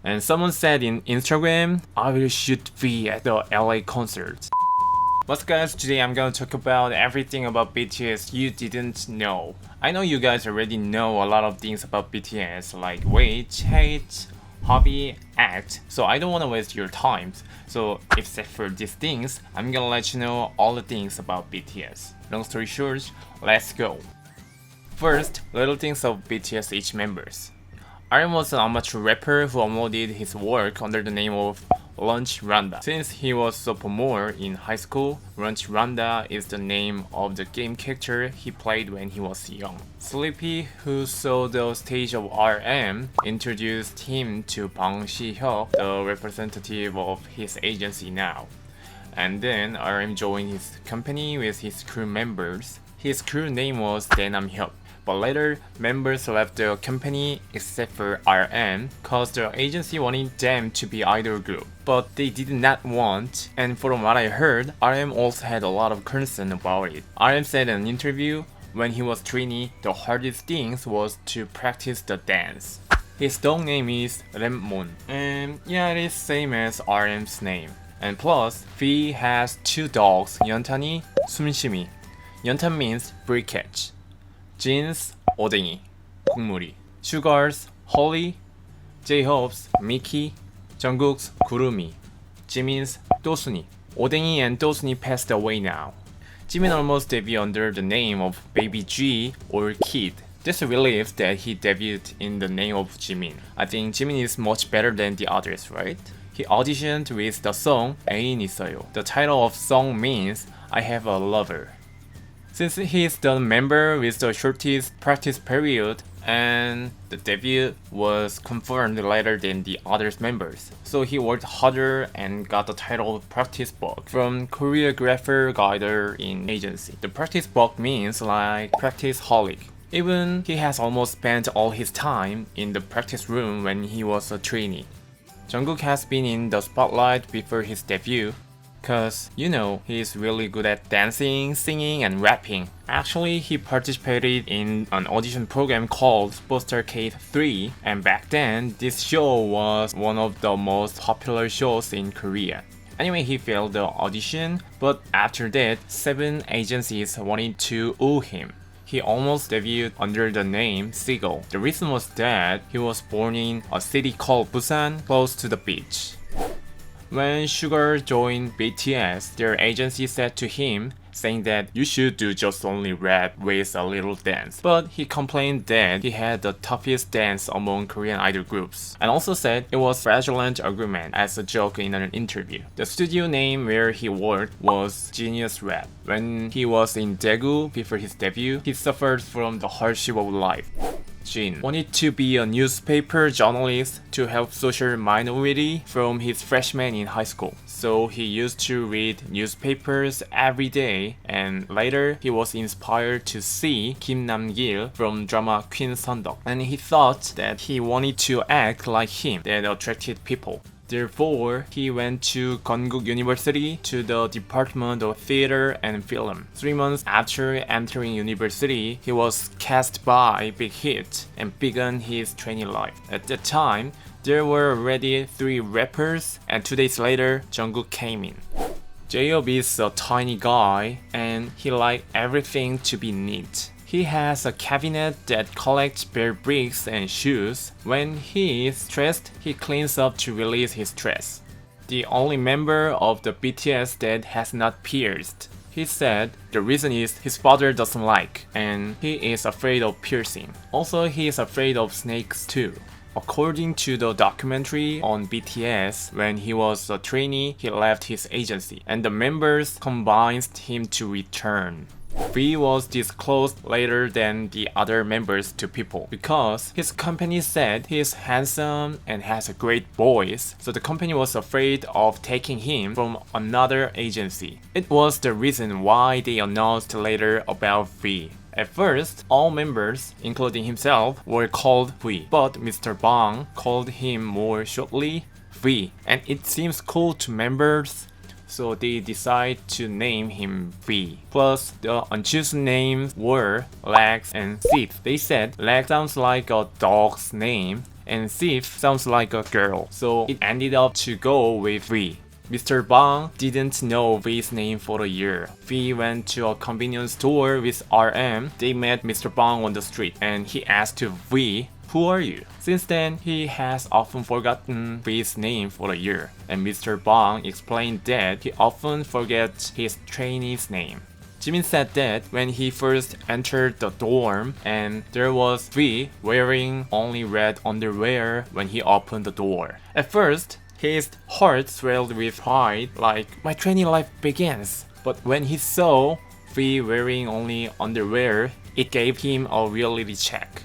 And someone said in Instagram, I will shoot V at the LA concert. But guys, today I'm gonna talk about everything about BTS you didn't know. I know you guys already know a lot of things about BTS like weight, height, hobby, act, so I don't wanna waste your time. So except for these things, I'm gonna let you know all the things about BTS. Long story short, let's go. First, little things of BTS each members. RM was an amateur rapper who uploaded his work under the name of Lunch Randa. Since he was sophomore in high school, Lunch Randa is the name of the game character he played when he was young. Sleepy, who saw the stage of RM, introduced him to Bong, the representative of his agency now. And then RM joined his company with his crew members. His crew name was Daenam-hyuk. But later, members left the company except for RM cause the agency wanted them to be idol group. But they did not want, and from what I heard, RM also had a lot of concern about it. RM said in an interview, when he was trainee, the hardest thing was to practice the dance. His dog name is Lemon, and yeah, it is same as RM's name. And plus, V has two dogs, Yeontani, 숨쉬미. Yeontan means free catch. Jin's 오뎅이, 국물이. Sugar's Holly, J-Hope's Mickey, Jungkook's 구름이, Jimin's 또순이. 오뎅이 and 또순이 passed away now. Jimin almost debuted under the name of Baby G or Kid. Just a relief that he debuted in the name of Jimin. I think Jimin is much better than the others, right? He auditioned with the song 애인 있어요. The title of song means I have a lover. Since he is the member with the shortest practice period, and the debut was confirmed later than the other members, so he worked harder and got the title practice book from choreographer guider in agency. The practice book means like practice holic. Even he has almost spent all his time in the practice room when he was a trainee. Jungkook has been in the spotlight before his debut, cause you know he's really good at dancing, singing, and rapping. Actually, he participated in an audition program called Superstar 3, and back then, this show was one of the most popular shows in Korea. Anyway, he failed the audition, but after that, 7 agencies wanted to woo him. He almost debuted under the name Seagull. The reason was that he was born in a city called Busan, close to the beach. When Sugar joined BTS, their agency said to him, saying that you should do just only rap with a little dance. But he complained that he had the toughest dance among Korean idol groups, and also said it was fraudulent agreement as a joke in an interview. The studio name where he worked was Genius Rap. When he was in Daegu before his debut, he suffered from the hardship of life. Jin wanted to be a newspaper journalist to help social minority from his freshman in high school. So he used to read newspapers every day, and later he was inspired to see Kim Nam-gil from drama Queen Sondok, and he thought that he wanted to act like him. That attracted people. Therefore, he went to Konkuk University to the Department of Theater and Film. 3 months after entering university, he was cast by Big Hit and began his training life. At that time, there were already 3 rappers, and 2 days later, Jungkook came in. J-Hope is a tiny guy, and he liked everything to be neat. He has a cabinet that collects bare bricks and shoes. When he is stressed, he cleans up to release his stress. The only member of the BTS that has not pierced. He said the reason is his father doesn't like, and he is afraid of piercing. Also, he is afraid of snakes too. According to the documentary on BTS, when he was a trainee, he left his agency, and the members convinced him to return. V was disclosed later than the other members to people because his company said he is handsome and has a great voice, so the company was afraid of taking him from another agency. It was the reason why they announced later about V. At first, all members, including himself, were called V, but Mr. Bong called him more shortly V, and it seems cool to members, so they decide to name him V. Plus, the unchosen names were Legs and Sith. They said Legs sounds like a dog's name, and thief sounds like a girl, so it ended up to go with V. Mr. Bong didn't know V's name for a year. V went to a convenience store with RM. They met Mr. Bong on the street and he asked V, "Who are you?" Since then, he has often forgotten V's name for a year, and Mr. Bong explained that he often forgets his trainee's name. Jimin said that when he first entered the dorm and there was V wearing only red underwear when he opened the door. At first, his heart swelled with pride, like, my training life begins. But when he saw V wearing only underwear, it gave him a reality check.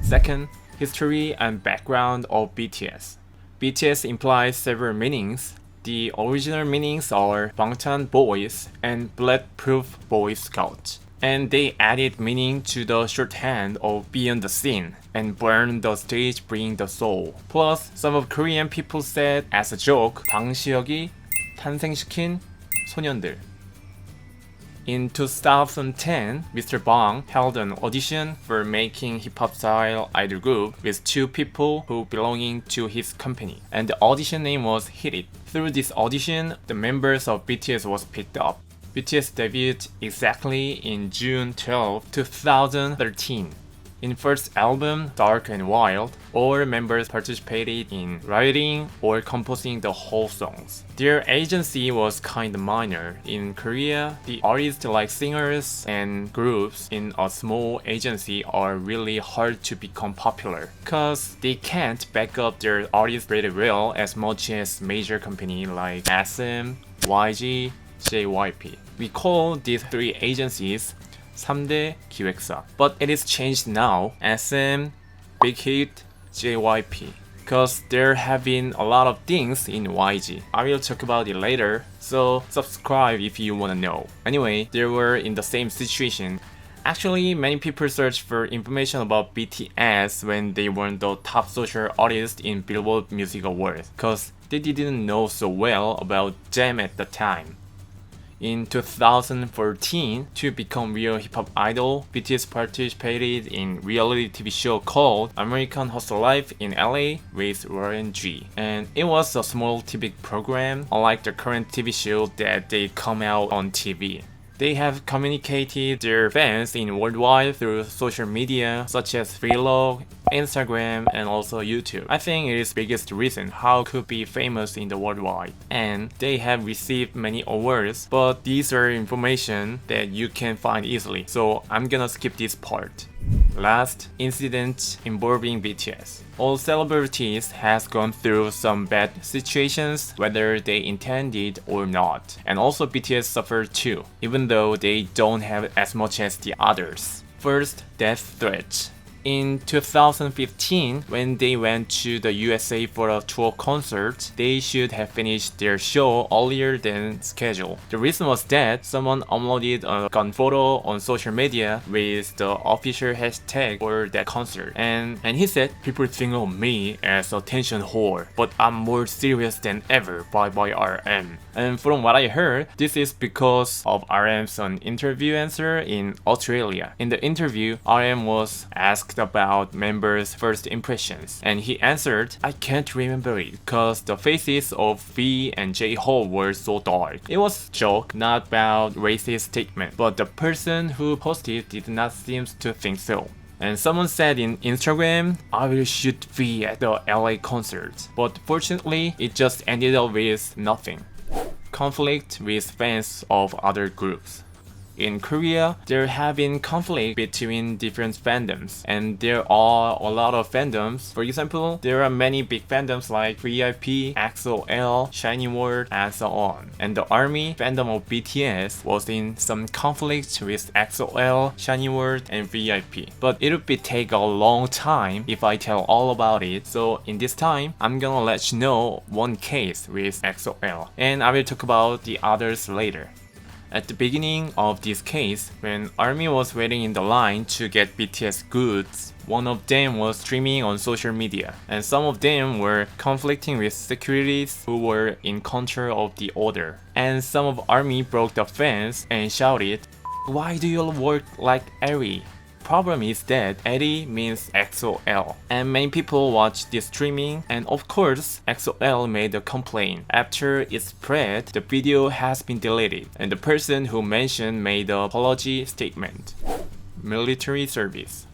Second, history and background of BTS. BTS implies several meanings. The original meanings are Bangtan Boys and Bulletproof Boy Scout. And they added meaning to the shorthand of Beyond the Scene and Burn the Stage Bring the Soul. Plus, some of Korean people said as a joke, 방시혁이 탄생시킨 소년들. In 2010, Mr. Bong held an audition for making hip-hop style idol group with two people who belonging to his company, and the audition name was Hit It. Through this audition, the members of BTS was picked up. BTS debuted exactly in June 12, 2013. In first album, Dark and Wild, all members participated in writing or composing the whole songs. Their agency was kinda minor. In Korea, the artists like singers and groups in a small agency are really hard to become popular, cause they can't back up their artists very well as much as major company like SM, YG, JYP. We call these three agencies 3대 기획사. But it is changed now. SM, Big Hit, JYP. Cause there have been a lot of things in YG. I will talk about it later, so subscribe if you wanna know. Anyway, they were in the same situation. Actually, many people searched for information about BTS when they were the top social artist in Billboard Music Awards, cause they didn't know so well about them at the time. In 2014, to become real hip-hop idol, BTS participated in reality TV show called American Hustle Life in LA with Warren G. And it was a small TV program, unlike the current TV show that they come out on TV. They have communicated their fans in worldwide through social media such as Vlog, Instagram, and also YouTube. I think it is biggest reason how could be famous in the worldwide. And they have received many awards, but these are information that you can find easily, so I'm gonna skip this part. Last, incident involving BTS. All celebrities has gone through some bad situations, whether they intended or not. And also BTS suffered too, even though they don't have as much as the others. First, death threat. In 2015, when they went to the USA for a tour concert, they should have finished their show earlier than scheduled. The reason was that someone uploaded a gun photo on social media with the official hashtag for that concert. And he said, people think of me as a attention whore, but I'm more serious than ever by RM. And from what I heard, this is because of RM's interview answer in Australia. In the interview, RM was asked about members' first impressions, and he answered, I can't remember it because the faces of V and J-Hope were so dark. It was a joke, not about racist statement, but the person who posted did not seem to think so. And someone said in Instagram, I will shoot V at the LA concert, but fortunately it just ended up with nothing. Conflict with fans of other groups. In Korea, there have been conflict between different fandoms, and there are a lot of fandoms. For example, there are many big fandoms like VIP, EXO-L, Shiny World, and so on. And the ARMY fandom of BTS was in some conflict with EXO-L, Shiny World, and VIP. But it would take a long time if I tell all about it, so in this time, I'm gonna let you know one case with EXO-L, and I will talk about the others later. At the beginning of this case, when ARMY was waiting in the line to get BTS goods, one of them was streaming on social media, and some of them were conflicting with securities who were in control of the order. And some of ARMY broke the fence and shouted, why do you work like Ari? problem is that Eddie means XOL, and many people watch this streaming, and of course XOL made a complaint. After it spread, the video has been deleted, and the person who mentioned made an apology statement. Military service.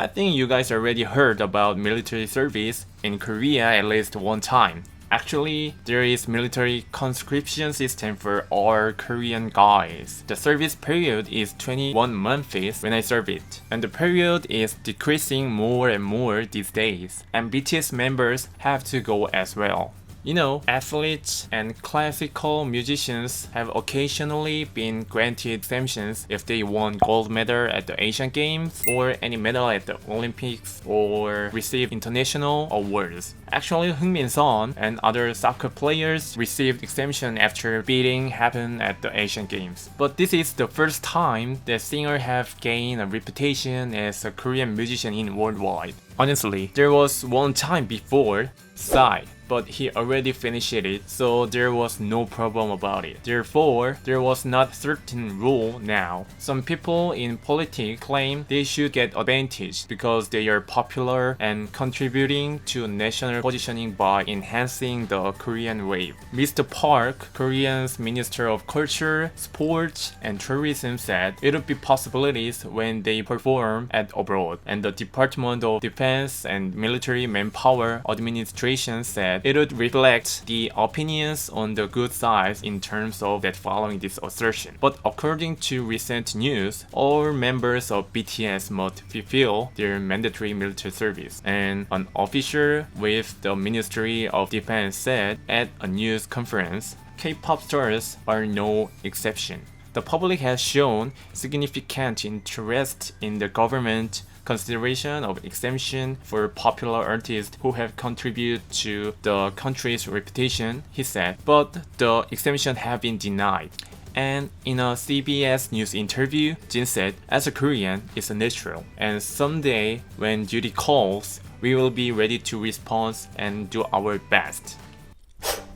I think you guys already heard about military service in Korea at least one time. Actually, there is military conscription system for all Korean guys. The service period is 21 months when I serve it, and the period is decreasing more and more these days, and BTS members have to go as well. You know, athletes and classical musicians have occasionally been granted exemptions if they won gold medal at the Asian Games or any medal at the Olympics or receive international awards. Actually, Heung-min Son and other soccer players received exemption after beating happened at the Asian Games. But this is the first time that singer have gained a reputation as a Korean musician in worldwide. Honestly, there was one time before, Psy, but he already finished it, so there was no problem about it. Therefore, there was not certain rule now. Some people in politics claim they should get advantage because they are popular and contributing to national positioning by enhancing the Korean wave. Mr. Park, Korea's Minister of Culture, Sports and Tourism said it would be possibilities when they perform at abroad, and the Department of Defense and Military Manpower Administration said it would reflect the opinions on the good side in terms of that following this assertion. But according to recent news, all members of BTS must fulfill their mandatory military service, and an official with the Ministry of Defense said at a news conference, K-pop stars are no exception. The public has shown significant interest in the government consideration of exemption for popular artists who have contributed to the country's reputation, he said, but the exemption have been denied. And in a CBS News interview, Jin said, as a Korean, it's a natural, and someday when duty calls, we will be ready to respond and do our best.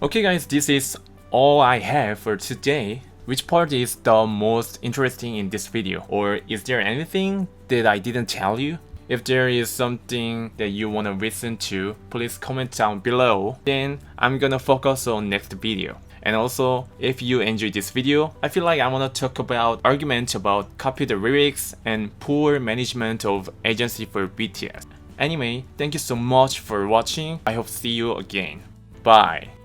Okay guys, this is all I have for today. Which part is the most interesting in this video? Or is there anything that I didn't tell you? If there is something that you wanna listen to, please comment down below. Then I'm gonna focus on next video. And also, if you enjoyed this video, I feel like I wanna talk about arguments about copy the lyrics and poor management of agency for BTS. Anyway, thank you so much for watching. I hope to see you again. Bye.